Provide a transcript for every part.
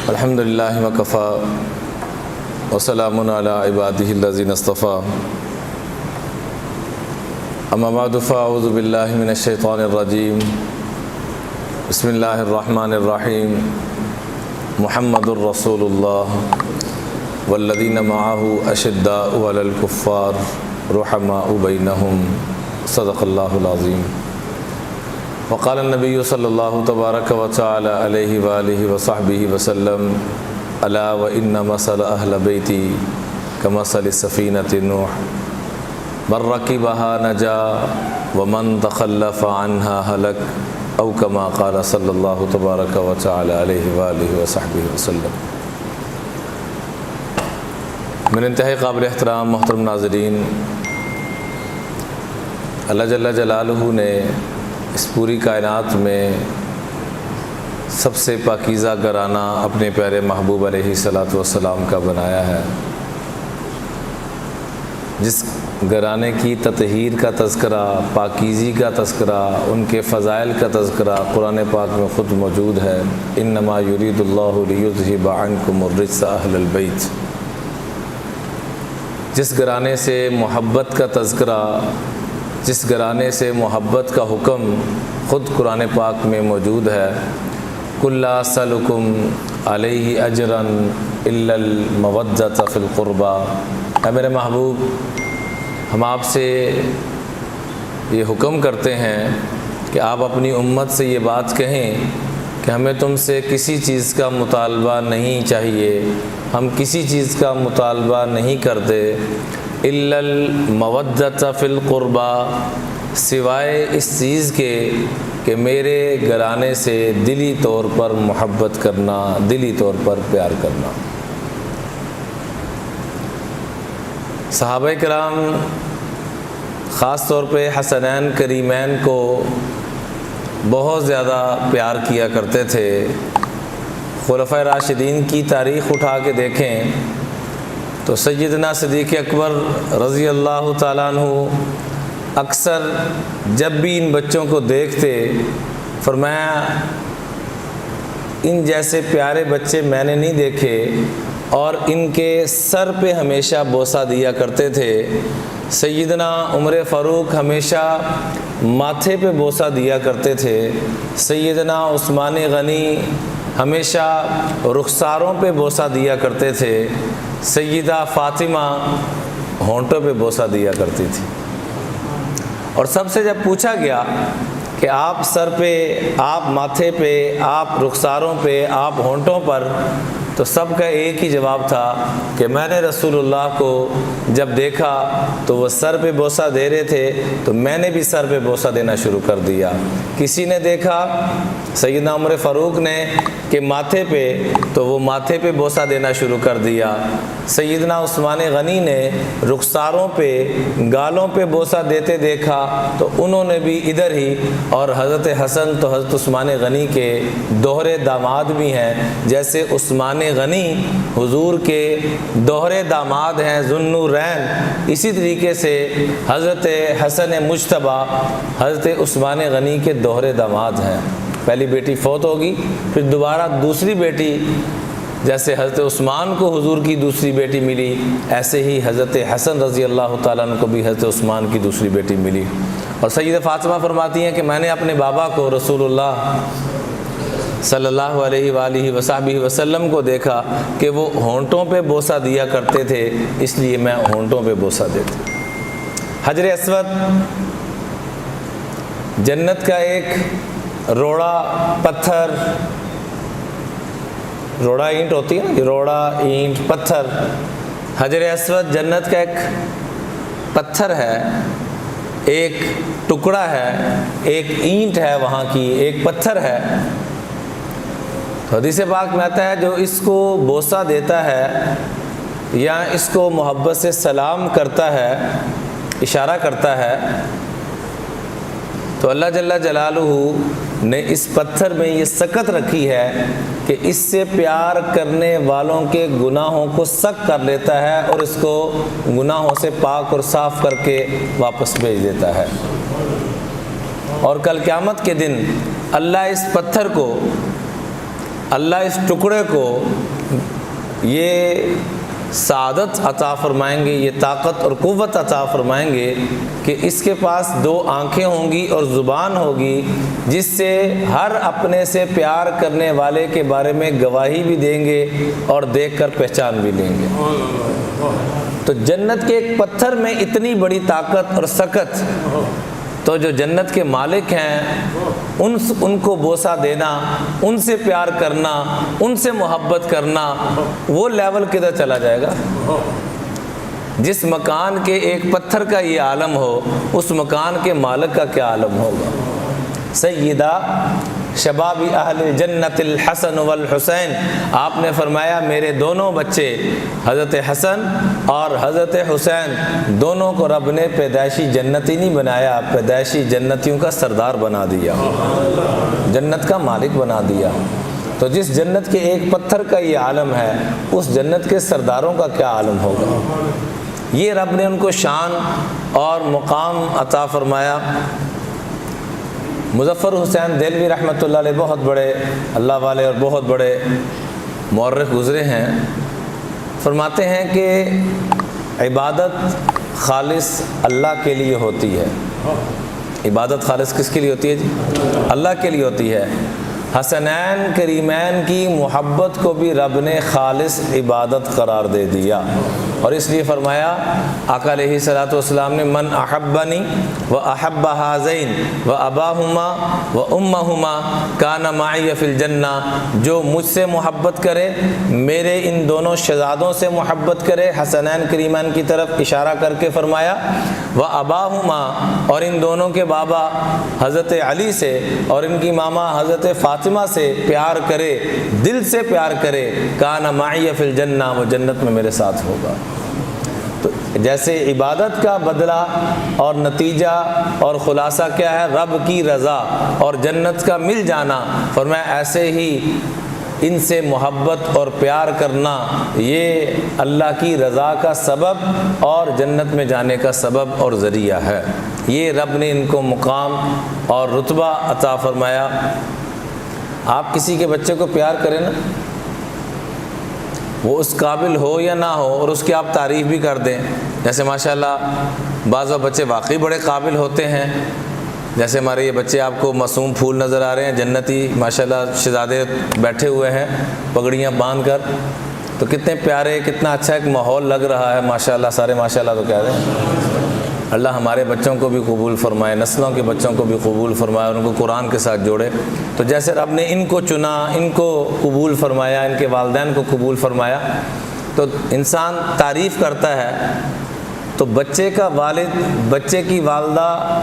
الحمدللہ وکفا وسلام علی عبادہ الذین اصطفیٰ اما بعد فاعوذ باللہ من الشیطان الرجیم بسم اللہ الرحمن الرحیم محمد الرسول اللہ والذین معہ اشداء علی الکفار رحماء بینہم صدق اللہ العظیم وقال النبی صلی اللہ تبارک و تعالی علیہ وآلہ وصحبہ وسلم الا وان مثل اہل بیتی کمثل سفینۃ نوح من رکبها نجا ومن تخلف عنها هلك او کما قال صلی اللہ تبارک و تعالی علیہ وآلہ وصحبہ وسلم۔ من انتہائی قابل احترام محترم ناظرین، اللہ جل جلالہ نے اس پوری کائنات میں سب سے پاکیزہ گھرانہ اپنے پیارے محبوب علیہ الصلاۃ والسلام کا بنایا ہے، جس گھرانے کی تطہیر کا تذکرہ، پاکیزی کا تذکرہ، ان کے فضائل کا تذکرہ قرآن پاک میں خود موجود ہے۔ انما یرید اللہ لیذھب عنکم الرجس اہل البیت۔ جس گھرانے سے محبت کا تذکرہ، جس گھرانے سے محبت کا حکم خود قرآن پاک میں موجود ہے۔ قل لا اسألکم علیہ اجرا الا المودۃ فی القربى۔ اے میرے محبوب، ہم آپ سے یہ حکم کرتے ہیں کہ آپ اپنی امت سے یہ بات کہیں کہ ہمیں تم سے کسی چیز کا مطالبہ نہیں چاہیے، ہم کسی چیز کا مطالبہ نہیں کرتے الا المودۃ فی القربى، سوائے اس چیز کے کہ میرے گھرانے سے دلی طور پر محبت کرنا، دلی طور پر پیار کرنا۔ صحابہ کرام خاص طور پہ حسنین کریمین کو بہت زیادہ پیار کیا کرتے تھے۔ خلفائے راشدین کی تاریخ اٹھا کے دیکھیں تو سیدنا صدیق اکبر رضی اللہ تعالیٰ عنہ اکثر جب بھی ان بچوں کو دیکھتے فرمایا ان جیسے پیارے بچے میں نے نہیں دیکھے، اور ان کے سر پہ ہمیشہ بوسہ دیا کرتے تھے۔ سیدنا عمر فاروق ہمیشہ ماتھے پہ بوسہ دیا کرتے تھے۔ سیدنا عثمان غنی ہمیشہ رخساروں پہ بوسہ دیا کرتے تھے۔ سیدہ فاطمہ ہونٹوں پہ بوسہ دیا کرتی تھی۔ اور سب سے جب پوچھا گیا کہ آپ سر پہ، آپ ماتھے پہ، آپ رخساروں پہ، آپ ہونٹوں پر، تو سب کا ایک ہی جواب تھا کہ میں نے رسول اللہ کو جب دیکھا تو وہ سر پہ بوسہ دے رہے تھے تو میں نے بھی سر پہ بوسہ دینا شروع کر دیا۔ کسی نے دیکھا سیدنا عمر فاروق نے کہ ماتھے پہ، تو وہ ماتھے پہ بوسہ دینا شروع کر دیا۔ سیدنا عثمان غنی نے رخساروں پہ، گالوں پہ بوسہ دیتے دیکھا تو انہوں نے بھی ادھر ہی۔ اور حضرت حسن تو حضرت عثمان غنی کے دوہرے داماد بھی ہیں، جیسے عثمان غنی حضور کے دوہرے داماد ہیں ذوالنورین، اسی طریقے سے حضرت حسن مجتبیٰ حضرت عثمان غنی کے دوہرے داماد ہیں۔ پہلی بیٹی فوت ہوگی، پھر دوبارہ دوسری بیٹی، جیسے حضرت عثمان کو حضور کی دوسری بیٹی ملی، ایسے ہی حضرت حسن رضی اللہ تعالیٰ عنہ کو بھی حضرت عثمان کی دوسری بیٹی ملی۔ اور سیدہ فاطمہ فرماتی ہیں کہ میں نے اپنے بابا کو رسول اللہ صلی اللہ علیہ وآلہ وصحبہ وسلم کو دیکھا کہ وہ ہونٹوں پہ بوسہ دیا کرتے تھے، اس لیے میں ہونٹوں پہ بوسہ دیتا۔ حجر اسود جنت کا ایک روڑا پتھر، روڑا اینٹ ہوتی ہے نا، روڑا اینٹ پتھر، حجر اسود جنت کا ایک پتھر ہے، ایک ٹکڑا ہے، ایک اینٹ ہے وہاں کی، ایک پتھر ہے۔ حدیث پاک میں آتا ہے جو اس کو بوسہ دیتا ہے یا اس کو محبت سے سلام کرتا ہے، اشارہ کرتا ہے، تو اللہ جل جلالہ نے اس پتھر میں یہ سکت رکھی ہے کہ اس سے پیار کرنے والوں کے گناہوں کو سک کر لیتا ہے اور اس کو گناہوں سے پاک اور صاف کر کے واپس بھیج دیتا ہے۔ اور کل قیامت کے دن اللہ اس پتھر کو اللہ اس ٹکڑے کو یہ سعادت عطا فرمائیں گے، یہ طاقت اور قوت عطا فرمائیں گے کہ اس کے پاس 2 آنکھیں ہوں گی اور زبان ہوگی، جس سے ہر اپنے سے پیار کرنے والے کے بارے میں گواہی بھی دیں گے اور دیکھ کر پہچان بھی لیں گے۔ تو جنت کے ایک پتھر میں اتنی بڑی طاقت اور سکت، تو جو جنت کے مالک ہیں ان کو بوسہ دینا، ان سے پیار کرنا، ان سے محبت کرنا، وہ لیول کدھر چلا جائے گا؟ جس مکان کے ایک پتھر کا یہ عالم ہو، اس مکان کے مالک کا کیا عالم ہوگا؟ سیدہ شباب اہل جنت الحسن والحسین، آپ نے فرمایا میرے دونوں بچے حضرت حسن اور حضرت حسین دونوں کو رب نے پیدائشی جنتی نہیں بنایا، پیدائشی جنتیوں کا سردار بنا دیا، جنت کا مالک بنا دیا۔ تو جس جنت کے ایک پتھر کا یہ عالم ہے، اس جنت کے سرداروں کا کیا عالم ہوگا؟ یہ رب نے ان کو شان اور مقام عطا فرمایا۔ مظفر حسین دہلوی رحمۃ اللہ علیہ بہت بڑے اللہ والے اور بہت بڑے مورخ گزرے ہیں، فرماتے ہیں کہ عبادت خالص اللہ کے لیے ہوتی ہے۔ عبادت خالص کس کے لیے ہوتی ہے جی؟ اللہ کے لیے ہوتی ہے۔ حسنین کریمین کی محبت کو بھی رب نے خالص عبادت قرار دے دیا، اور اس لیے فرمایا آقا علیہ الصلوۃ والسلام نے من احبنی و احب ہذین و اباہما و امہما کان معی فی الجنہ، جو مجھ سے محبت کرے، میرے ان دونوں شہزادوں سے محبت کرے، حسنین کریمین کی طرف اشارہ کر کے فرمایا، و اباہما، اور ان دونوں کے بابا حضرت علی سے اور ان کی ماما حضرت فاطمہ سے پیار کرے، دل سے پیار کرے، کان معی فی الجنہ، وہ جنت میں میرے ساتھ ہوگا۔ تو جیسے عبادت کا بدلہ اور نتیجہ اور خلاصہ کیا ہے؟ رب کی رضا اور جنت کا مل جانا، فرمایا ایسے ہی ان سے محبت اور پیار کرنا یہ اللہ کی رضا کا سبب اور جنت میں جانے کا سبب اور ذریعہ ہے۔ یہ رب نے ان کو مقام اور رتبہ عطا فرمایا۔ آپ کسی کے بچے کو پیار کریں نا، وہ اس قابل ہو یا نہ ہو، اور اس کی آپ تعریف بھی کر دیں، جیسے ماشاءاللہ بعض بچے واقعی بڑے قابل ہوتے ہیں، جیسے ہمارے یہ بچے آپ کو معصوم پھول نظر آ رہے ہیں، جنتی ماشاءاللہ شہزادے بیٹھے ہوئے ہیں پگڑیاں باندھ کر، تو کتنے پیارے، کتنا اچھا ایک ماحول لگ رہا ہے، ماشاءاللہ سارے ماشاءاللہ تو کہہ رہے ہیں۔ اللہ ہمارے بچوں کو بھی قبول فرمائے، نسلوں کے بچوں کو بھی قبول فرمائے، اور ان کو قرآن کے ساتھ جوڑے۔ تو جیسے رب نے ان کو چنا، ان کو قبول فرمایا، ان کے والدین کو قبول فرمایا، تو انسان تعریف کرتا ہے تو بچے کا والد، بچے کی والدہ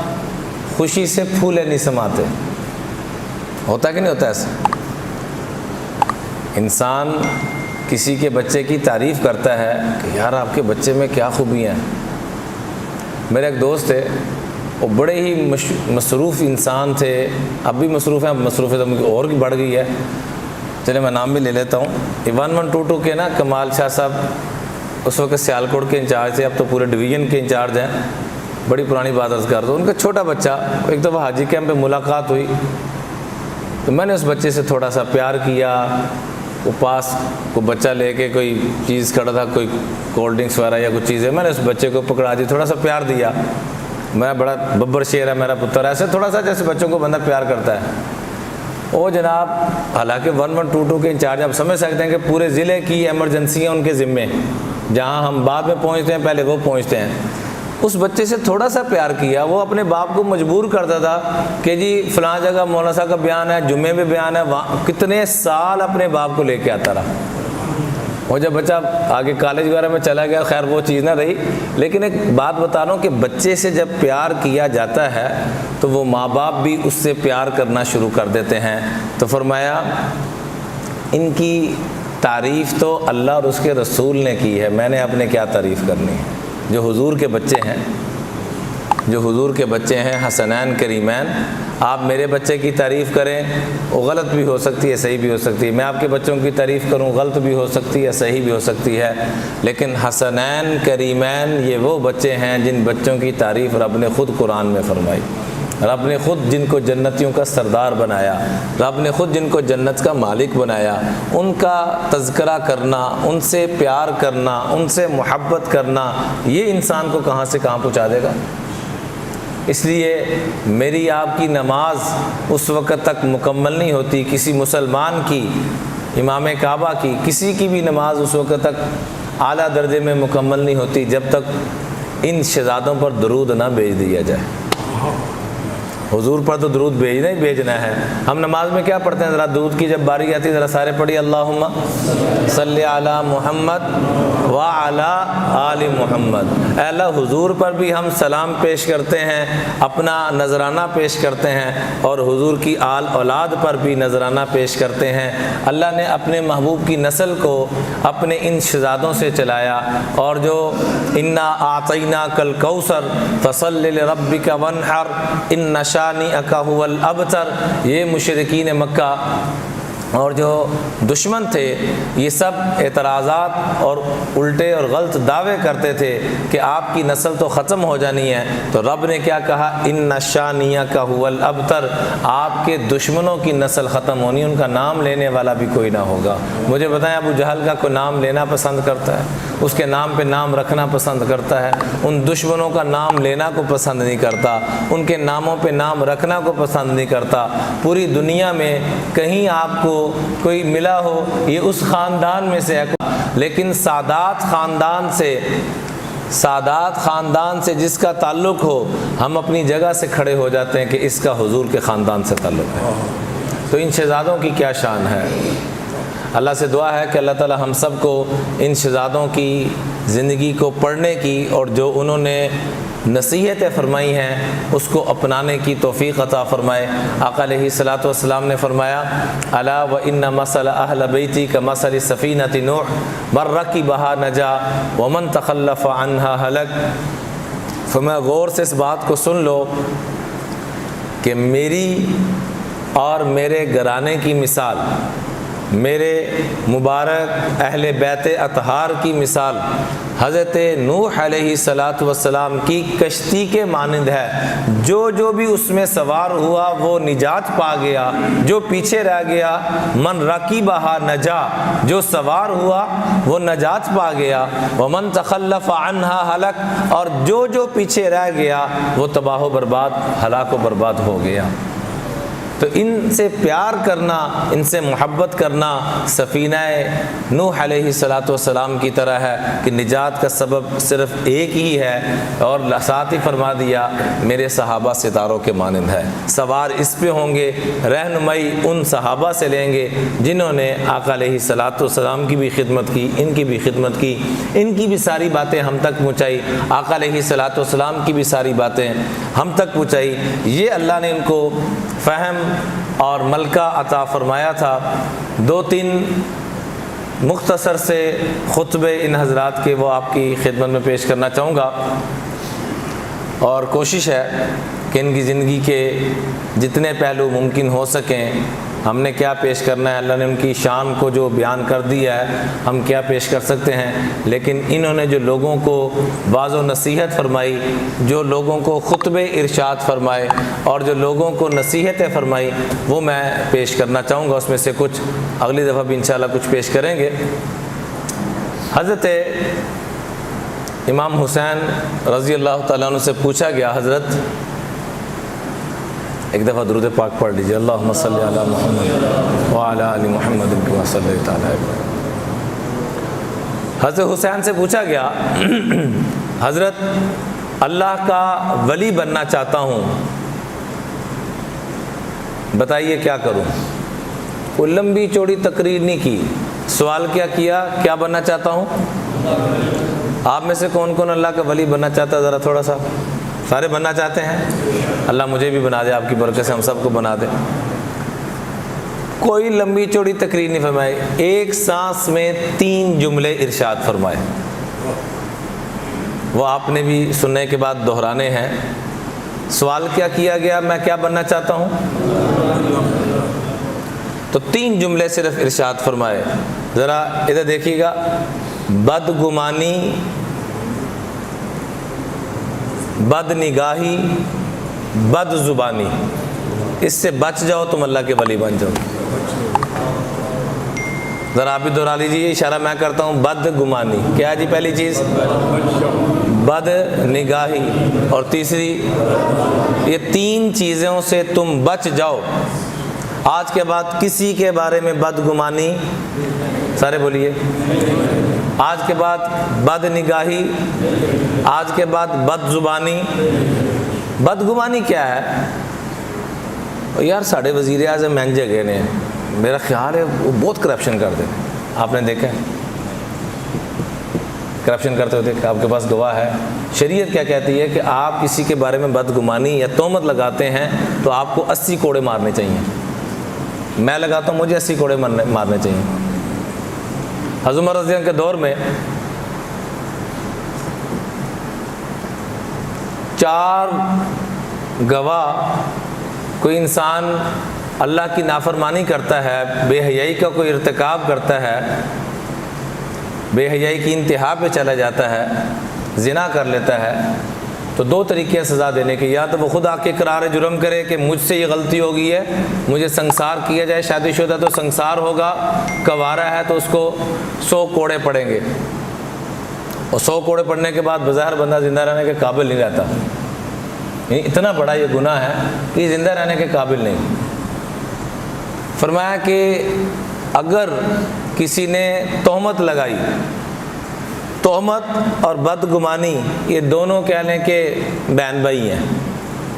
خوشی سے پھولے نہیں سماتے، ہوتا کہ نہیں ہوتا ایسا؟ انسان کسی کے بچے کی تعریف کرتا ہے کہ یار آپ کے بچے میں کیا خوبیاں ہیں۔ میرے ایک دوست تھے، وہ بڑے ہی مصروف انسان تھے، اب بھی مصروف ہیں، مصروفیت اور بھی بڑھ گئی ہے، چلے میں نام بھی لے لیتا ہوں۔ 1122 کے نا کمال شاہ صاحب اس وقت سیالکوٹ کے انچارج تھے، اب تو پورے ڈویژن کے انچارج ہیں، بڑی پرانی بات عرض کر دو۔ ان کا چھوٹا بچہ، ایک دفعہ حاجی کیمپ پہ ملاقات ہوئی، تو میں نے اس بچے سے تھوڑا سا پیار کیا، وہ پاس کو بچہ لے کے کوئی چیز کھڑا تھا، کوئی کولڈ ڈرنکس وغیرہ یا کچھ چیز ہے، میں نے اس بچے کو پکڑا دی، تھوڑا سا پیار دیا۔ میں بڑا ببر شیر ہے میرا پتر، ایسے تھوڑا سا جیسے بچوں کو بندہ پیار کرتا ہے۔ وہ جناب حالانکہ 1122 کے انچارج، آپ سمجھ سکتے ہیں کہ پورے ضلع کی ایمرجنسیاں ان کے ذمے، جہاں ہم بعد میں پہنچتے ہیں پہلے وہ پہنچتے ہیں۔ اس بچے سے تھوڑا سا پیار کیا، وہ اپنے باپ کو مجبور کرتا تھا کہ جی فلاں جگہ مولانا صاحب کا بیان ہے، جمعے میں بیان ہے، کتنے سال اپنے باپ کو لے کے آتا رہا۔ وہ جب بچہ آگے کالج وغیرہ میں چلا گیا، خیر وہ چیز نہ رہی، لیکن ایک بات بتا رہا ہوں کہ بچے سے جب پیار کیا جاتا ہے تو وہ ماں باپ بھی اس سے پیار کرنا شروع کر دیتے ہیں۔ تو فرمایا ان کی تعریف تو اللہ اور اس کے رسول نے کی ہے، میں نے اپنے کیا تعریف کرنی ہے۔ جو حضور کے بچے ہیں، جو حضور کے بچے ہیں حسنین کریمین، آپ میرے بچے کی تعریف کریں، وہ غلط بھی ہو سکتی ہے، صحیح بھی ہو سکتی ہے۔ میں آپ کے بچوں کی تعریف کروں، غلط بھی ہو سکتی ہے، صحیح بھی ہو سکتی ہے، لیکن حسنین کریمین یہ وہ بچے ہیں جن بچوں کی تعریف رب نے خود قرآن میں فرمائی۔ رب نے خود جن کو جنتیوں کا سردار بنایا، رب نے خود جن کو جنت کا مالک بنایا، ان کا تذکرہ کرنا، ان سے پیار کرنا، ان سے محبت کرنا، یہ انسان کو کہاں سے کہاں پہنچا دے گا۔ اس لیے میری آپ کی نماز اس وقت تک مکمل نہیں ہوتی، کسی مسلمان کی، امام کعبہ کی، کسی کی بھی نماز اس وقت تک اعلیٰ درجے میں مکمل نہیں ہوتی جب تک ان شہزادوں پر درود نہ بھیج دیا جائے۔ حضور پر تو درود بھیجنا ہی بھیجنا ہے۔ ہم نماز میں کیا پڑھتے ہیں؟ ذرا درود کی جب باری آتی ہے ذرا سارے پڑھیے، اللہم صلی علی محمد وعلی آل محمد۔ اے اللہ، حضور پر بھی ہم سلام پیش کرتے ہیں، اپنا نذرانہ پیش کرتے ہیں، اور حضور کی آل اولاد پر بھی نذرانہ پیش کرتے ہیں۔ اللہ نے اپنے محبوب کی نسل کو اپنے ان شہزادوں سے چلایا، اور جو انا اعطیناک الکوثر فصل لربک وانحر ان شانئک ھو الابتر، یہ مشرکین مکہ اور جو دشمن تھے یہ سب اعتراضات اور الٹے اور غلط دعوے کرتے تھے کہ آپ کی نسل تو ختم ہو جانی ہے، تو رب نے کیا کہا؟ ان شانئک ھو الابتر، آپ کے دشمنوں کی نسل ختم ہونی، ان کا نام لینے والا بھی کوئی نہ ہوگا۔ مجھے بتائیں، ابو جہل کا کوئی نام لینا پسند کرتا ہے؟ اس کے نام پہ نام رکھنا پسند کرتا ہے؟ ان دشمنوں کا نام لینا کو پسند نہیں کرتا، ان کے ناموں پہ نام رکھنا کو پسند نہیں کرتا۔ پوری دنیا میں کہیں آپ کو کوئی ملا ہو یہ اس خاندان میں سے ہے، لیکن سادات خاندان سے جس کا تعلق ہو، ہم اپنی جگہ سے کھڑے ہو جاتے ہیں کہ اس کا حضور کے خاندان سے تعلق ہے۔ تو ان شہزادوں کی کیا شان ہے؟ اللہ سے دعا ہے کہ اللہ تعالی ہم سب کو ان شہزادوں کی زندگی کو پڑھنے کی اور جو انہوں نے نصیحتیں فرمائی ہیں اس کو اپنانے کی توفیق عطا فرمائے۔ آقا علیہ الصلوۃ والسلام نے فرمایا، الا وان مثل اہل بیتی کمثل سفینۃ نوح من رکبها نجا ومن تخلف عنها ہلک۔ فرمایا غور سے اس بات کو سن لو کہ میری اور میرے گھرانے کی مثال، میرے مبارک اہل بیت اطہار کی مثال حضرت نوح علیہ السلام کی کشتی کے مانند ہے۔ جو بھی اس میں سوار ہوا وہ نجات پا گیا، جو پیچھے رہ گیا من رکبھا نجا، جو سوار ہوا وہ نجات پا گیا، ومن تخلف عنہا ہلک، اور جو پیچھے رہ گیا وہ تباہ و برباد، ہلاک و برباد ہو گیا۔ تو ان سے پیار کرنا، ان سے محبت کرنا سفینہ نوح علیہ السلام کی طرح ہے کہ نجات کا سبب صرف ایک ہی ہے، اور ساتھ ہی فرما دیا میرے صحابہ ستاروں کے مانند ہے۔ سوار اس پہ ہوں گے، رہنمائی ان صحابہ سے لیں گے جنہوں نے آقا علیہ السلام کی بھی خدمت کی، ان کی بھی خدمت کی، ان کی بھی ساری باتیں ہم تک پہنچائی، آقا علیہ السلام کی بھی ساری باتیں ہم تک پہنچائی۔ یہ اللہ نے ان کو فہم اور ملکہ عطا فرمایا تھا۔ 2-3 مختصر سے خطبے ان حضرات کے وہ آپ کی خدمت میں پیش کرنا چاہوں گا، اور کوشش ہے کہ ان کی زندگی کے جتنے پہلو ممکن ہو سکیں ہم نے کیا پیش کرنا ہے۔ اللہ نے ان کی شان کو جو بیان کر دیا ہے ہم کیا پیش کر سکتے ہیں، لیکن انہوں نے جو لوگوں کو واعظ و نصیحت فرمائی، جو لوگوں کو خطبے ارشاد فرمائے اور جو لوگوں کو نصیحتیں فرمائی، وہ میں پیش کرنا چاہوں گا۔ اس میں سے کچھ اگلی دفعہ بھی انشاءاللہ کچھ پیش کریں گے۔ حضرت امام حسین رضی اللہ تعالیٰ عنہ سے پوچھا گیا، حضرت ایک دفعہ درود پاک پڑھ لیجیے، اللہم صلی علی محمد وعلی آل محمد کما صلیت علی ابراہیم۔ حضرت حسین سے پوچھا گیا، حضرت اللہ کا ولی بننا چاہتا ہوں، بتائیے کیا کروں؟ کوئی لمبی چوڑی تقریر نہیں کی، سوال کیا بننا چاہتا ہوں؟ آپ میں سے کون کون اللہ کا ولی بننا چاہتا ہے؟ ذرا تھوڑا سا، سارے بننا چاہتے ہیں؟ اللہ مجھے بھی بنا دے، آپ کی برکت سے ہم سب کو بنا دے۔ کوئی لمبی چوڑی تقریر نہیں فرمائی، ایک سانس میں 3 جملے ارشاد فرمائے، وہ آپ نے بھی سننے کے بعد دہرانے ہیں۔ سوال کیا گیا، میں کیا بننا چاہتا ہوں؟ تو 3 جملے صرف ارشاد فرمائے۔ ذرا ادھر دیکھیے گا، بدگمانی، بد نگاہی بد زبانی، اس سے بچ جاؤ تم اللہ کے ولی بن جاؤ۔ ذرا آپ بھی دہرا لیجیے، اشارہ میں کرتا ہوں، بد گمانی کیا ہے جی؟ پہلی چیز بد نگاہی، اور تیسری یہ تین چیزوں سے تم بچ جاؤ۔ آج کے بعد کسی کے بارے میں بد گمانی، سارے بولیے، آج کے بعد بد نگاہی، آج کے بعد بد زبانی۔ بد گمانی کیا ہے؟ یار ساڑھے وزیر اعظم انج گئے نے، میرا خیال ہے وہ بہت کرپشن کرتے ہیں، آپ نے دیکھا ہے کرپشن کرتے ہوتے کہ آپ کے پاس گواہ ہے۔ شریعت کیا کہتی ہے کہ آپ کسی کے بارے میں بدگمانی یا تہمت لگاتے ہیں تو آپ کو 80 کوڑے مارنے چاہیے۔ میں لگاتا ہوں، مجھے 80 کوڑے مارنے چاہیے۔ حضرت عمر رضی اللہ عنہ کے دور میں 4 گواہ، کوئی انسان اللہ کی نافرمانی کرتا ہے، بے حیائی کا کوئی ارتکاب کرتا ہے، بے حیائی کی انتہا پہ چلا جاتا ہے، زنا کر لیتا ہے، تو 2 طریقے ہیں سزا دینے کے، یا تو وہ خود آ کے اقرار جرم کرے کہ مجھ سے یہ غلطی ہو گئی ہے، مجھے سنسار کیا جائے، شادی شدہ تو سنسار ہوگا، کوارا ہے تو اس کو 100 کوڑے پڑیں گے، اور 100 کوڑے پڑنے کے بعد بظاہر بندہ زندہ رہنے کے قابل نہیں رہتا، یعنی اتنا بڑا یہ گناہ ہے کہ زندہ رہنے کے قابل نہیں۔ فرمایا کہ اگر کسی نے تہمت لگائی، تہمت اور بدگمانی یہ دونوں کہہ لیں کہ بہن بھائی ہیں،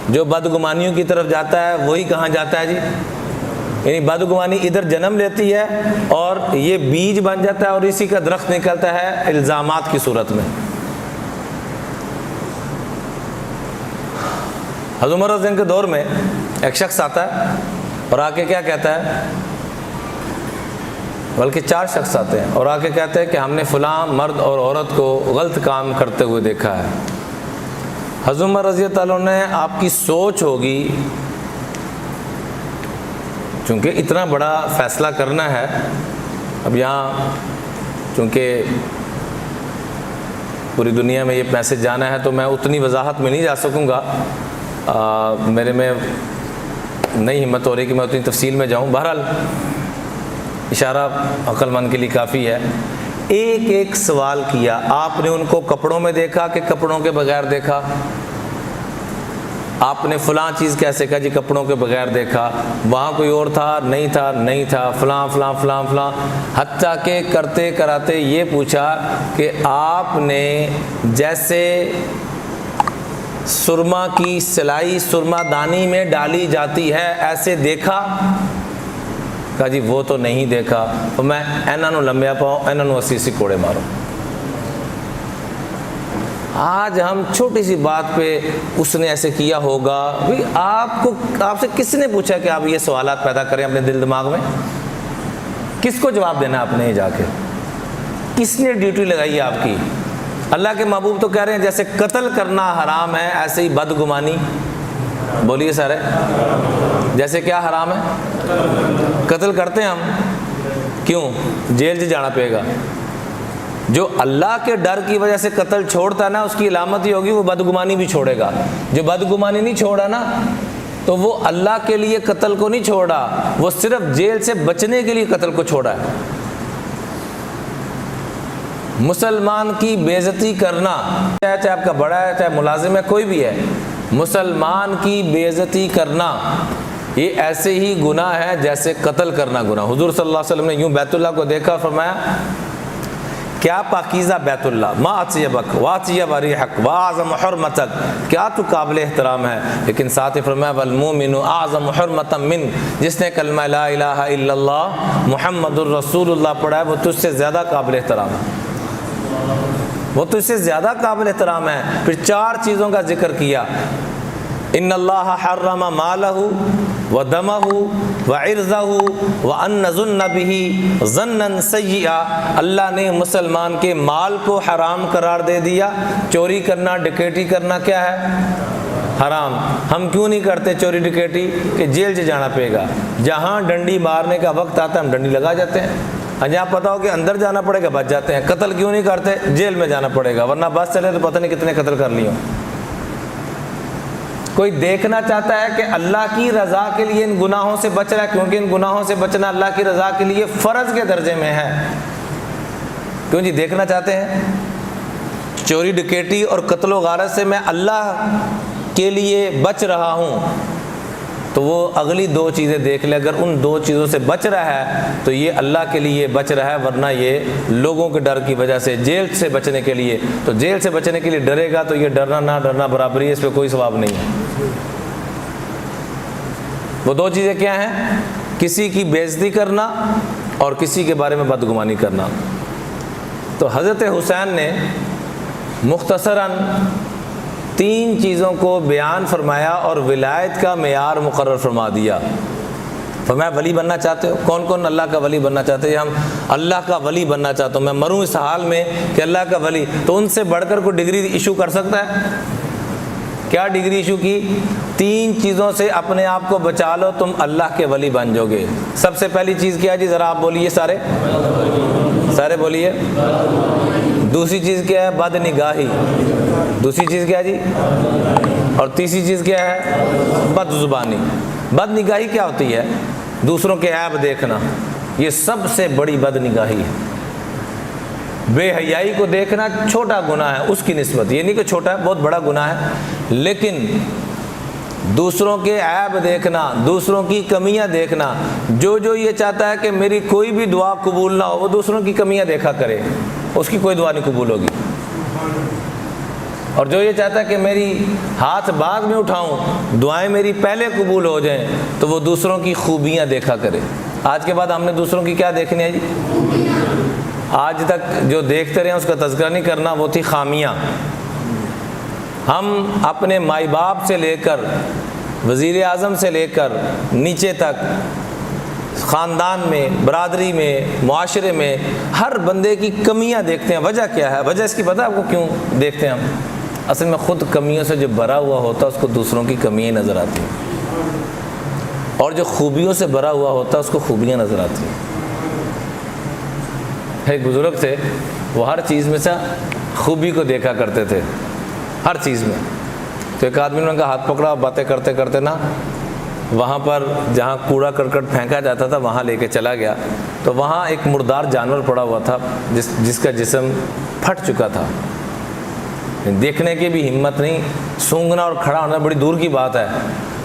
جو بدگمانیوں کی طرف جاتا ہے وہی کہاں جاتا ہے جی؟ یعنی بدگمانی ادھر جنم لیتی ہے اور یہ بیج بن جاتا ہے اور اسی کا درخت نکلتا ہے الزامات کی صورت میں۔ حضرت عمر رضی اللہ عنہ کے دور میں ایک شخص آتا ہے اور آ کے کیا کہتا ہے، بلکہ 4 شخص آتے ہیں اور آ کے کہتے ہیں کہ ہم نے فلاں مرد اور عورت کو غلط کام کرتے ہوئے دیکھا ہے۔ حضرت عمر رضی اللہ عنہ نے، آپ کی سوچ ہوگی، چونکہ اتنا بڑا فیصلہ کرنا ہے، اب یہاں چونکہ پوری دنیا میں یہ میسج جانا ہے تو میں اتنی وضاحت میں نہیں جا سکوں گا، میرے میں نہیں ہمت ہو رہی کہ میں اتنی تفصیل میں جاؤں، بہرحال اشارہ عقل مند کے لیے کافی ہے۔ ایک ایک سوال کیا، آپ نے ان کو کپڑوں میں دیکھا کہ کپڑوں کے بغیر دیکھا؟ آپ نے فلاں چیز کیسے کہا جی؟ کپڑوں کے بغیر دیکھا۔ وہاں کوئی اور تھا؟ نہیں تھا، نہیں تھا، فلاں فلاں فلاں فلاں، حتیٰ کہ کرتے کراتے یہ پوچھا کہ آپ نے جیسے سرما کی سلائی سرما دانی میں ڈالی جاتی ہے ایسے دیکھا؟ کہا جی وہ تو نہیں دیکھا۔ تو میں انہاں نوں لمبیا پاؤں، انہاں نوں 80 کوڑے ماروں۔ آج ہم چھوٹی سی بات پہ اس نے ایسے کیا ہوگا، بھئی آپ سے کس نے پوچھا کہ آپ یہ سوالات پیدا کریں اپنے دل دماغ میں؟ کس کو جواب دینا آپ نے جا کے؟ کس نے ڈیوٹی لگائی ہے آپ کی؟ اللہ کے محبوب تو کہہ رہے ہیں جیسے قتل کرنا حرام ہے ایسے ہی بدگمانی، بولیے سارے، جیسے کیا حرام ہے؟ قتل کرتے ہیں ہم، کیوں؟ جیل سے جانا پڑے گا۔ جو اللہ کے ڈر کی وجہ سے قتل چھوڑتا ہے نا، اس کی علامت ہی ہوگی وہ بدگمانی بھی چھوڑے گا۔ جو بدگمانی نہیں چھوڑا نا، تو وہ اللہ کے لیے قتل کو نہیں چھوڑا، وہ صرف جیل سے بچنے کے لیے قتل کو چھوڑا ہے۔ مسلمان کی بے عزتی کرنا، چاہے آپ کا بڑا ہے چاہے ملازم ہے کوئی بھی ہے، مسلمان کی بے عزتی کرنا یہ ایسے ہی گناہ ہے جیسے قتل کرنا گناہ۔ حضور صلی اللہ علیہ وسلم نے یوں بیت اللہ کو دیکھا، فرمایا کیا پاکیزہ بیت اللہ، ما اطیبک واطیب ریحک واعظم حرمتک، کیا تو قابل احترام ہے، لیکن ساتھ ہی فرمایا والمومن اعظم حرمتا من، جس نے کلمہ لا الہ الا اللہ محمد الرسول اللہ پڑھا ہے وہ تجھ سے زیادہ قابل احترام ہے، وہ تجھ سے زیادہ قابل احترام ہے۔ پھر 4 چیزوں کا ذکر کیا، ان اللہ حرم مالہ ودمہ وعرضہ وان نظن بہ ظنا سیئا، اللہ نے مسلمان کے مال کو حرام قرار دے دیا۔ چوری کرنا ڈکیٹی کرنا کیا ہے؟ حرام۔ ہم کیوں نہیں کرتے چوری ڈکیٹی؟ کہ جیل سے جانا پڑے گا، جہاں ڈنڈی مارنے کا وقت آتا ہے ہم ڈنڈی لگا جاتے ہیں، جہاں پتہ ہو کہ اندر جانا پڑے گا بچ جاتے ہیں۔ قتل کیوں نہیں کرتے؟ جیل میں جانا پڑے گا، ورنہ بس چلے تو پتہ نہیں کتنے قتل کر لیے ہوں۔ کوئی دیکھنا چاہتا ہے کہ اللہ کی رضا کے لیے ان گناہوں سے بچ رہا ہے، کیونکہ ان گناہوں سے بچنا اللہ کی رضا کے لیے فرض کے درجے میں ہے. کیوں جی دیکھنا چاہتے ہیں؟ چوری ڈکیٹی اور قتل و غارت سے میں اللہ کے لیے بچ رہا ہوں، تو وہ اگلی دو چیزیں دیکھ لے. اگر ان دو چیزوں سے بچ رہا ہے تو یہ اللہ کے لیے بچ رہا ہے، ورنہ یہ لوگوں کے ڈر کی وجہ سے، جیل سے بچنے کے لیے. تو جیل سے بچنے کے لیے ڈرے گا تو یہ ڈرنا نہ ڈرنا برابری ہے، اس پہ کوئی ثواب نہیں ہے. وہ دو چیزیں کیا ہیں؟ کسی کی بے عزتی کرنا اور کسی کے بارے میں بدگمانی کرنا. تو حضرت حسین نے مختصراً تین چیزوں کو بیان فرمایا اور ولایت کا معیار مقرر فرما دیا. فرمایا ولی بننا چاہتے ہو؟ کون کون اللہ کا ولی بننا چاہتے ہیں؟ ہم اللہ کا ولی بننا چاہتا ہوں، میں مروں اس حال میں کہ اللہ کا ولی. تو ان سے بڑھ کر کوئی ڈگری ایشو کر سکتا ہے؟ کیا ڈگری ایشو کی؟ تین چیزوں سے اپنے آپ کو بچا لو، تم اللہ کے ولی بن جاؤ گے. سب سے پہلی چیز کیا جی؟ ذرا آپ بولیے، سارے بولیے. دوسری چیز کیا ہے؟ بد نگاہی. دوسری چیز کیا جی؟ اور تیسری چیز کیا ہے؟ بد زبانی. بد نگاہی کیا ہوتی ہے؟ دوسروں کے عیب دیکھنا. یہ سب سے بڑی بد نگاہی ہے. بے حیائی کو دیکھنا چھوٹا گناہ ہے اس کی نسبت، یہ نہیں کہ چھوٹا ہے، بہت بڑا گناہ ہے. لیکن دوسروں کے عیب دیکھنا، دوسروں کی کمیاں دیکھنا، جو یہ چاہتا ہے کہ میری کوئی بھی دعا قبول نہ ہو، وہ دوسروں کی کمیاں دیکھا کرے، اس کی کوئی دعا نہیں قبول ہوگی. اور جو یہ چاہتا ہے کہ میری ہاتھ بعد میں اٹھاؤں، دعائیں میری پہلے قبول ہو جائیں، تو وہ دوسروں کی خوبیاں دیکھا کرے. آج کے بعد ہم نے دوسروں کی کیا دیکھنی ہے جی؟ آج تک جو دیکھتے رہے اس کا تذکرہ نہیں کرنا، وہ تھی خامیاں. ہم اپنے مائی باپ سے لے کر وزیر اعظم سے لے کر نیچے تک، خاندان میں، برادری میں، معاشرے میں ہر بندے کی کمیاں دیکھتے ہیں. وجہ کیا ہے؟ وجہ اس کی پتہ ہے آپ کو کیوں دیکھتے ہیں ہم؟ اصل میں خود کمیوں سے جو بھرا ہوا ہوتا ہے اس کو دوسروں کی کمیاں نظر آتی ہیں، اور جو خوبیوں سے بھرا ہوا ہوتا ہے اس کو خوبیاں نظر آتی ہیں. ایک بزرگ تھے، وہ ہر چیز میں سے خوبی کو دیکھا کرتے تھے، ہر چیز میں. تو ایک آدمی نے ان کا ہاتھ پکڑا، باتیں کرتے کرتے نا وہاں پر جہاں کوڑا کرکٹ پھینکا جاتا تھا وہاں لے کے چلا گیا. تو وہاں ایک مردار جانور پڑا ہوا تھا جس کا جسم پھٹ چکا تھا، دیکھنے کی بھی ہمت نہیں، سونگنا اور کھڑا ہونا بڑی دور کی بات ہے.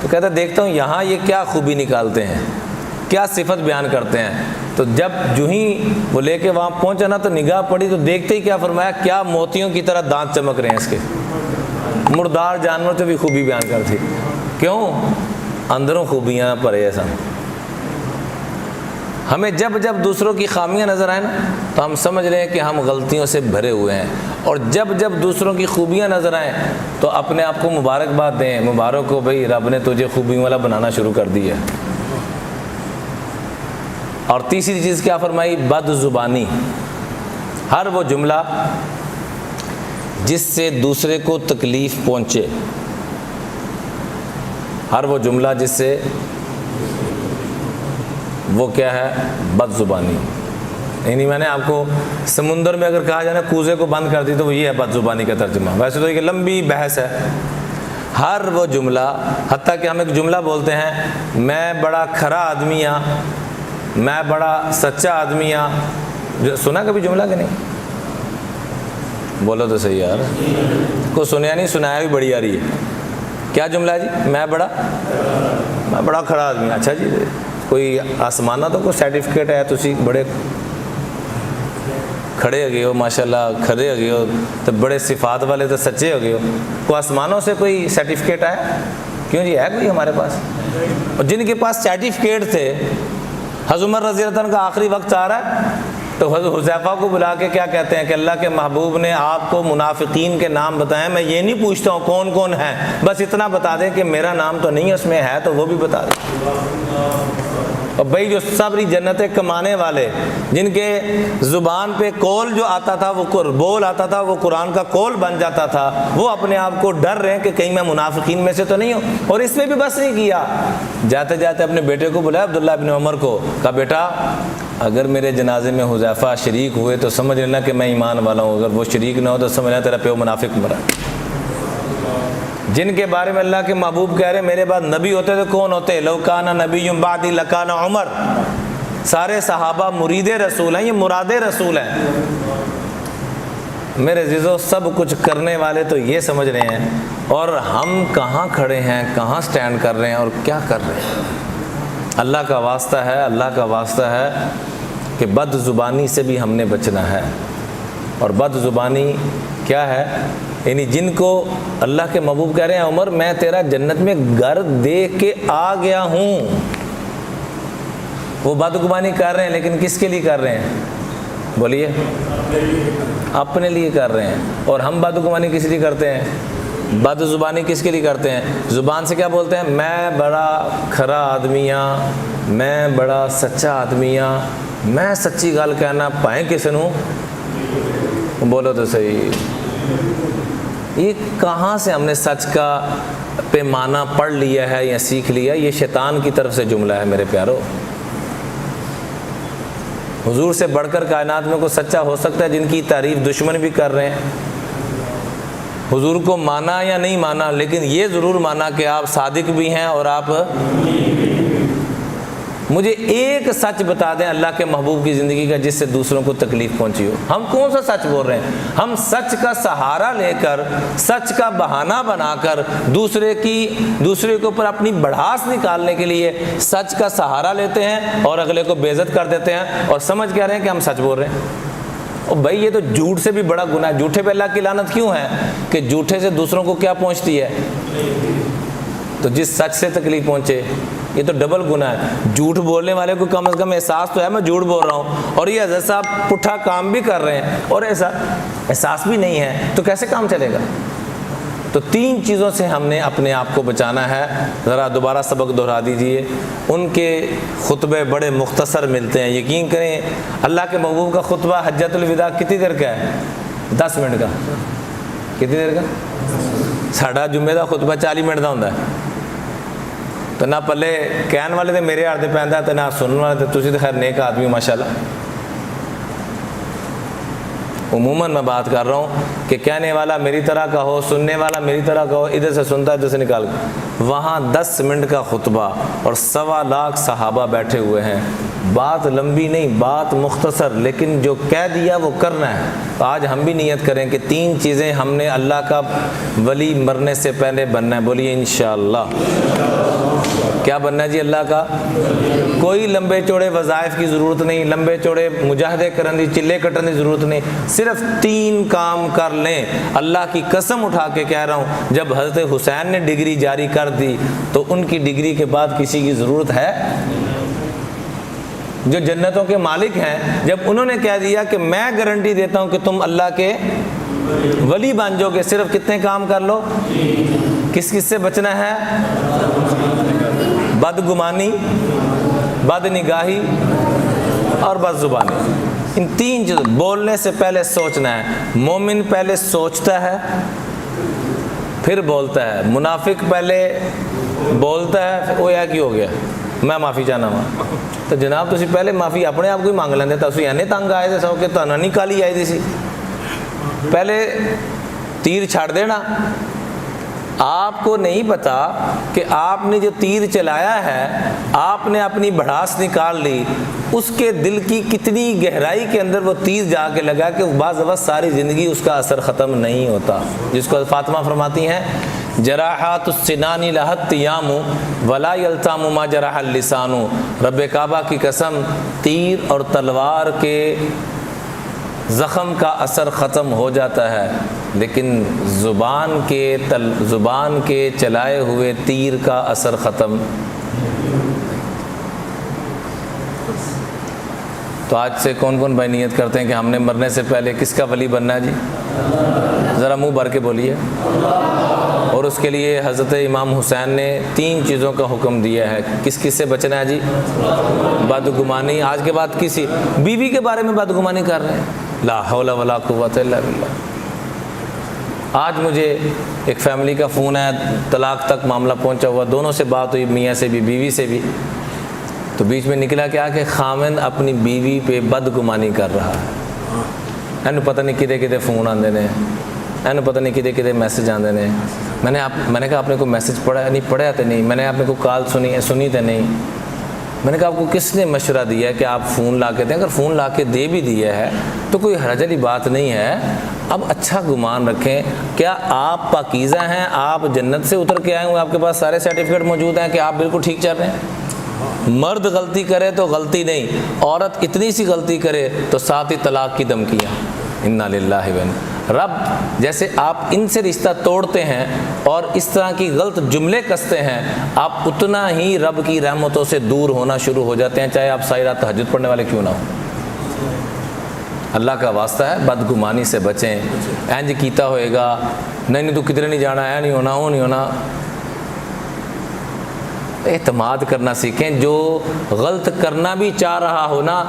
تو کہتا دیکھتا ہوں یہاں یہ کیا خوبی نکالتے ہیں، کیا صفت بیان کرتے ہیں. تو جب جو ہی وہ لے کے وہاں پہنچا نا تو نگاہ پڑی تو دیکھتے ہی کیا فرمایا، کیا موتیوں کی طرح دانت چمک رہے ہیں اس کے. مردار جانور تو بھی خوبی بیان کرتی. کیوں؟ اندروں خوبیاں پڑے ایسا. ہمیں جب دوسروں کی خامیاں نظر آئیں نا تو ہم سمجھ رہے ہیں کہ ہم غلطیوں سے بھرے ہوئے ہیں، اور جب دوسروں کی خوبیاں نظر آئیں تو اپنے آپ کو مبارکباد دیں، مبارک ہو بھئی رب نے تجھے خوبیوں والا بنانا شروع کر دی ہے. اور تیسری چیز کیا فرمائی؟ بد زبانی. ہر وہ جملہ جس سے دوسرے کو تکلیف پہنچے، ہر وہ جملہ جس سے، وہ کیا ہے؟ بد زبانی. یعنی میں نے آپ کو سمندر میں اگر کہا جائے نا کوزے کو بند کر دی تو وہ یہ ہے بد زبانی کا ترجمہ. ویسے تو یہ لمبی بحث ہے. ہر وہ جملہ، حتیٰ کہ ہم ایک جملہ بولتے ہیں میں بڑا کھرا آدمی ہاں، میں بڑا سچا آدمی ہاں. سنا کبھی جملہ کہ نہیں؟ بولو تو صحیح یار. کو سنیا نہیں، سنایا بھی بڑی آ رہی ہے. کیا جملہ ہے جی؟ میں بڑا کھڑا آدمی. اچھا جی، کوئی آسمانہ تو کوئی سرٹیفکیٹ ہے تسی بڑے کھڑے ہو گئے ہو، ماشاءاللہ کھڑے ہو گئے ہو تو بڑے صفات والے تو سچے ہو گئے ہو. کوئی آسمانوں سے کوئی سرٹیفکیٹ آیا؟ کیوں جی، ہے کوئی ہمارے پاس؟ اور جن کے پاس سرٹیفکیٹ تھے، حضرت عمر رضی اللہ عنہ کا آخری وقت آ رہا ہے تو حضرت حذیفہ کو بلا کے کیا کہتے ہیں کہ اللہ کے محبوب نے آپ کو منافقین کے نام بتائے، میں یہ نہیں پوچھتا ہوں کون کون ہیں، بس اتنا بتا دیں کہ میرا نام تو نہیں اس میں ہے تو وہ بھی بتا دیں. اور بھائی جو صبری جنتیں کمانے والے، جن کے زبان پہ قول جو آتا تھا، وہ بول آتا تھا، وہ قرآن کا قول بن جاتا تھا، وہ اپنے آپ کو ڈر رہے ہیں کہ کہیں میں منافقین میں سے تو نہیں ہوں. اور اس میں بھی بس نہیں کیا، جاتے جاتے اپنے بیٹے کو بلایا عبداللہ بن عمر کو، کہا بیٹا اگر میرے جنازے میں حذیفہ شریک ہوئے تو سمجھ لینا کہ میں ایمان والا ہوں، اگر وہ شریک نہ ہو تو سمجھ لینا تیرا پیو منافق مرا. جن کے بارے میں اللہ کے محبوب کہہ رہے ہیں میرے بعد نبی ہوتے تو کون ہوتے؟ لو کان نبی بعدی لکان عمر. سارے صحابہ مرید رسول ہیں، یہ مراد رسول ہیں. میرے عزیزو سب کچھ کرنے والے تو یہ سمجھ رہے ہیں، اور ہم کہاں کھڑے ہیں، کہاں سٹینڈ کر رہے ہیں اور کیا کر رہے ہیں. اللہ کا واسطہ ہے، اللہ کا واسطہ ہے کہ بد زبانی سے بھی ہم نے بچنا ہے. اور بد زبانی کیا ہے؟ یعنی جن کو اللہ کے محبوب کہہ رہے ہیں عمر میں تیرا جنت میں گھر دیکھ کے آ گیا ہوں، وہ بدگمانی کر رہے ہیں، لیکن کس کے لیے کر رہے ہیں؟ بولیے. اپنے لیے کر رہے ہیں. اور ہم بدگمانی کس لیے کرتے ہیں؟ بد زبانی کس کے لیے کرتے ہیں؟ زبان سے کیا بولتے ہیں؟ میں بڑا کھرا آدمی ہاں، میں بڑا سچا آدمی ہاں، میں سچی گل کہنا پائیں کسی نوں. بولو تو صحیح. یہ کہاں سے ہم نے سچ کا پیمانہ پڑھ لیا ہے یا سیکھ لیا؟ یہ شیطان کی طرف سے جملہ ہے میرے پیارو. حضور سے بڑھ کر کائنات میں کوئی سچا ہو سکتا ہے جن کی تعریف دشمن بھی کر رہے ہیں؟ حضور کو مانا یا نہیں مانا، لیکن یہ ضرور مانا کہ آپ صادق بھی ہیں. اور آپ مجھے ایک سچ بتا دیں اللہ کے محبوب کی زندگی کا جس سے دوسروں کو تکلیف پہنچی ہو. ہم کون سا سچ بول رہے ہیں؟ ہم سچ کا سہارا لے کر، سچ کا بہانہ بنا کر دوسرے کے اوپر اپنی بڑھاس نکالنے کے لیے سچ کا سہارا لیتے ہیں اور اگلے کو بے عزت کر دیتے ہیں اور سمجھ کہہ رہے ہیں کہ ہم سچ بول رہے ہیں. اور بھائی یہ تو جھوٹ سے بھی بڑا گناہ ہے. جھوٹے پہ اللہ کی لعنت کیوں ہے؟ کہ جھوٹے سے دوسروں کو کیا پہنچتی ہے؟ تو جس سچ سے تکلیف پہنچے، یہ تو ڈبل گناہ ہے. جھوٹ بولنے والے کو کم از کم احساس تو ہے میں جھوٹ بول رہا ہوں، اور یہ حضرت صاحب پٹھا کام بھی کر رہے ہیں اور ایسا احساس بھی نہیں ہے، تو کیسے کام چلے گا؟ تو 3 چیزوں سے ہم نے اپنے آپ کو بچانا ہے. ذرا دوبارہ سبق دہرا دیجئے. ان کے خطبے بڑے مختصر ملتے ہیں. یقین کریں اللہ کے محبوب کا خطبہ حجۃ الوداع کتنی دیر کا ہے؟ 10 منٹ کا. کتنی دیر کا؟ ساڑھا جمعے کا خطبہ 40 منٹ کا ہوتا ہے. تو نہ پلے کہن والے تو میرے ہاتھ پہ ہے، تو نہ سننے والے. تو تسی تو خیر نیک آدمی ہو ماشاء اللہ. عموماً میں بات کر رہا ہوں کہ کہنے والا میری طرح کا ہو، سننے والا میری طرح کا ہو. ادھر سے سنتا ہے ادھر سے نکال کے. وہاں 10 منٹ کا خطبہ اور 1.25 لاکھ صحابہ بیٹھے ہوئے ہیں. بات لمبی نہیں، بات مختصر، لیکن جو کہہ دیا وہ کرنا ہے. تو آج ہم بھی نیت کریں کہ 3 چیزیں ہم نے اللہ کا ولی مرنے سے پہلے بننا ہے. بولیے انشاءاللہ. کیا بننا ہے جی؟ اللہ کا. کوئی لمبے چوڑے وظائف کی ضرورت نہیں، لمبے چوڑے مجاہدے کرنے دی، چلے کٹنے کی ضرورت نہیں. صرف 3 کام کر لیں. اللہ کی قسم اٹھا کے کہہ رہا ہوں، جب حضرت حسین نے ڈگری جاری کر دی تو ان کی ڈگری کے بعد کسی کی ضرورت ہے؟ جو جنتوں کے مالک ہیں، جب انہوں نے کہہ دیا کہ میں گارنٹی دیتا ہوں کہ تم اللہ کے ولی بن جاؤ گے، صرف کتنے کام کر لو؟ کس کس سے بچنا ہے؟ بدگمانی، بد نگاہی اور بد زبانی. ان 3 چیزوں. بولنے سے پہلے سوچنا ہے. مومن پہلے سوچتا ہے پھر بولتا ہے. منافق پہلے بولتا ہے وہ یہ کی ہو گیا میں معافی چاہنا ہوں. تو جناب تسی پہلے معافی اپنے آپ کو ہی مانگ لیندے. تسی اینے تنگ آئے تھے سو کہ تہاں نہیں کالی آئی دی سی. پہلے تیر چھاڑ دینا. آپ کو نہیں پتا کہ آپ نے جو تیر چلایا ہے، آپ نے اپنی بھڑاس نکال لی، اس کے دل کی کتنی گہرائی کے اندر وہ تیر جا کے لگا کہ بعض وقت ساری زندگی اس کا اثر ختم نہیں ہوتا. جس کو فاطمہ فرماتی ہیں جراحات السنان لہت یام ولا یلتام ما جرح اللسان. رب کعبہ کی قسم، تیر اور تلوار کے زخم کا اثر ختم ہو جاتا ہے، لیکن زبان کے چلائے ہوئے تیر کا اثر ختم. تو آج سے کون کون بھائی نیت کرتے ہیں کہ ہم نے مرنے سے پہلے کس کا ولی بننا ہے جی؟ ذرا منہ بھر کے بولیے. اور اس کے لیے حضرت امام حسین نے 3 چیزوں کا حکم دیا ہے. کس کس سے بچنا ہے جی؟ بدگمانی. آج کے بعد کسی بیوی کے بارے میں بدگمانی کر رہے ہیں. لا حول ولا قوت الا باللہ. آج مجھے ایک فیملی کا فون ہے، طلاق تک معاملہ پہنچا ہوا. دونوں سے بات ہوئی، میاں سے بھی بیوی سے بھی. تو بیچ میں نکلا کیا کہ خامن اپنی بیوی پہ بدگمانی کر رہا ہے. اینو پتہ نہیں کدے کدے فون آندے نے. اینو پتہ نہیں کدے کدے میسج آندے نے. میں نے کہا آپ نے کوئی میسج پڑھا نہیں؟ پڑھا تو نہیں. میں نے آپ نے کوئی کال سنی تو نہیں. میں نے کہا آپ کو کس نے مشورہ دیا ہے کہ آپ فون لا کے دیں؟ اگر فون لا کے دے بھی دیا ہے تو کوئی حرج والی بات نہیں ہے. اب اچھا گمان رکھیں. کیا آپ پاکیزہ ہیں؟ آپ جنت سے اتر کے آئے ہوئے، آپ کے پاس سارے سرٹیفکیٹ موجود ہیں کہ آپ بالکل ٹھیک چل رہے ہیں؟ مرد غلطی کرے تو غلطی نہیں، عورت اتنی سی غلطی کرے تو ساتھ ہی طلاق کی دھمکیاں. انا للہ و انا. رب جیسے آپ ان سے رشتہ توڑتے ہیں اور اس طرح کی غلط جملے کستے ہیں، آپ اتنا ہی رب کی رحمتوں سے دور ہونا شروع ہو جاتے ہیں، چاہے آپ ساری رات تہجد پڑھنے والے کیوں نہ ہوں. اللہ کا واسطہ ہے بدگمانی سے بچیں. اینج کیتا ہوئے گا، نہیں تو کدھر نہیں جانا، ہے نہیں ہونا، وہ نہیں ہونا. اعتماد کرنا سیکھیں. جو غلط کرنا بھی چاہ رہا ہو نا،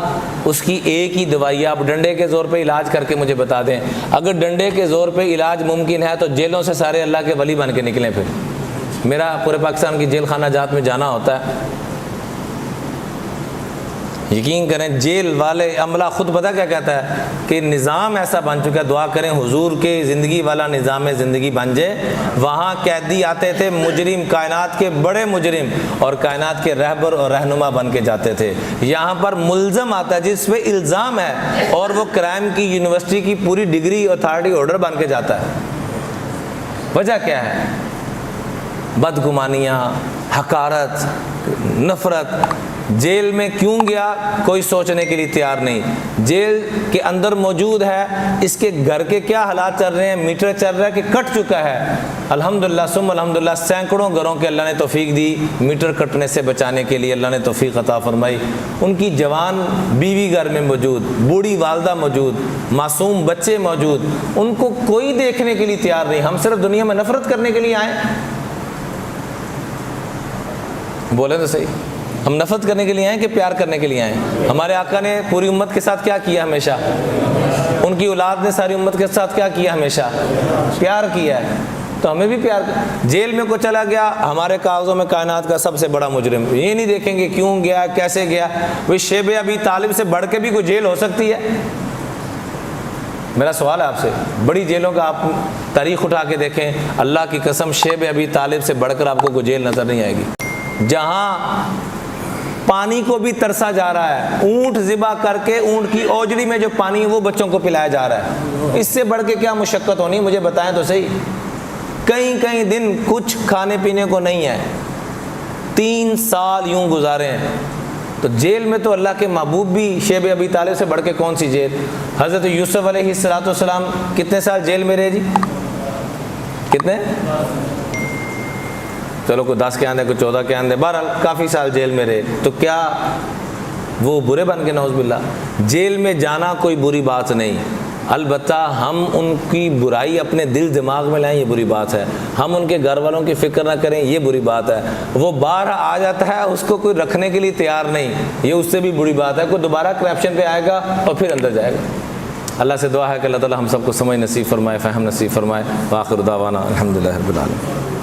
اس کی ایک ہی دوائی ہے. آپ ڈنڈے کے زور پہ علاج کر کے مجھے بتا دیں. اگر ڈنڈے کے زور پہ علاج ممکن ہے تو جیلوں سے سارے اللہ کے ولی بن کے نکلیں. پھر میرا پورے پاکستان کی جیل خانہ جات میں جانا ہوتا ہے. یقین کریں جیل والے عملہ خود پتہ کیا کہتا ہے کہ نظام ایسا بن چکا ہے. دعا کریں حضور کے زندگی والا نظام زندگی بن جائے. وہاں قیدی آتے تھے مجرم، کائنات کے بڑے مجرم، اور کائنات کے رہبر اور رہنما بن کے جاتے تھے. یہاں پر ملزم آتا ہے جس پہ الزام ہے، اور وہ کرائم کی یونیورسٹی کی پوری ڈگری اتھارٹی آرڈر بن کے جاتا ہے. وجہ کیا ہے؟ بدگمانیاں، حقارت، نفرت. جیل میں کیوں گیا کوئی سوچنے کے لیے تیار نہیں. جیل کے اندر موجود ہے، اس کے گھر کے کیا حالات چل رہے ہیں، میٹر چل رہا ہے کہ کٹ چکا ہے. الحمدللہ ثم الحمدللہ سینکڑوں گھروں کے اللہ نے توفیق دی میٹر کٹنے سے بچانے کے لیے. اللہ نے توفیق عطا فرمائی. ان کی جوان بیوی گھر میں موجود، بوڑھی والدہ موجود، معصوم بچے موجود. ان کو کوئی دیکھنے کے لیے تیار نہیں. ہم صرف دنیا میں نفرت کرنے کے لیے آئے؟ بولے تو صحیح. ہم نفرت کرنے کے لیے آئے کہ پیار کرنے کے لیے آئے؟ ہمارے آقا نے پوری امت کے ساتھ کیا کیا؟ ہمیشہ. ان کی اولاد نے ساری امت کے ساتھ کیا کیا؟ ہمیشہ پیار کیا ہے. تو ہمیں بھی پیار جیل میں کو چلا گیا ہمارے کاغذوں میں کائنات کا سب سے بڑا مجرم. یہ نہیں دیکھیں گے کیوں گیا، کیسے گیا. وہ شیب ابی طالب سے بڑھ کے بھی کوئی جیل ہو سکتی ہے؟ میرا سوال ہے آپ سے. بڑی جیلوں کا آپ تاریخ اٹھا کے دیکھیں، اللہ کی قسم شیب ابی طالب سے بڑھ کر آپ کو کوئی جیل نظر نہیں آئے گی. جہاں پانی کو بھی ترسا جا رہا ہے، اونٹ ذبح کر کے اونٹ کی اوجڑی میں جو پانی ہے وہ بچوں کو پلایا جا رہا ہے. اس سے بڑھ کے کیا مشقت ہونی؟ مجھے بتائیں تو صحیح. کئی دن کچھ کھانے پینے کو نہیں ہے. 3 سال یوں گزارے ہیں. تو جیل میں تو اللہ کے محبوب بھی شیب ابی طالب سے بڑھ کے کون سی جیل. حضرت یوسف علیہ السلام کتنے سال جیل میں رہے جی؟ کتنے؟ چلو کوئی 10 کے آندے، کوئی 14 کے آندے، بہرحال کافی سال جیل میں رہے. تو کیا وہ برے بن کے؟ نعوذ باللہ. جیل میں جانا کوئی بری بات نہیں، البتہ ہم ان کی برائی اپنے دل دماغ میں لائیں یہ بری بات ہے. ہم ان کے گھر والوں کی فکر نہ کریں یہ بری بات ہے. وہ باہر آ جاتا ہے اس کو کوئی رکھنے کے لیے تیار نہیں، یہ اس سے بھی بری بات ہے. کوئی دوبارہ کرپشن پہ آئے گا اور پھر اندر جائے گا. اللہ سے دعا ہے کہ اللہ تعالی ہم سب کو سمجھ نصیب فرمائے، فہم نصیب فرمائے. وآخر دعوانا الحمدللہ رب العالمین.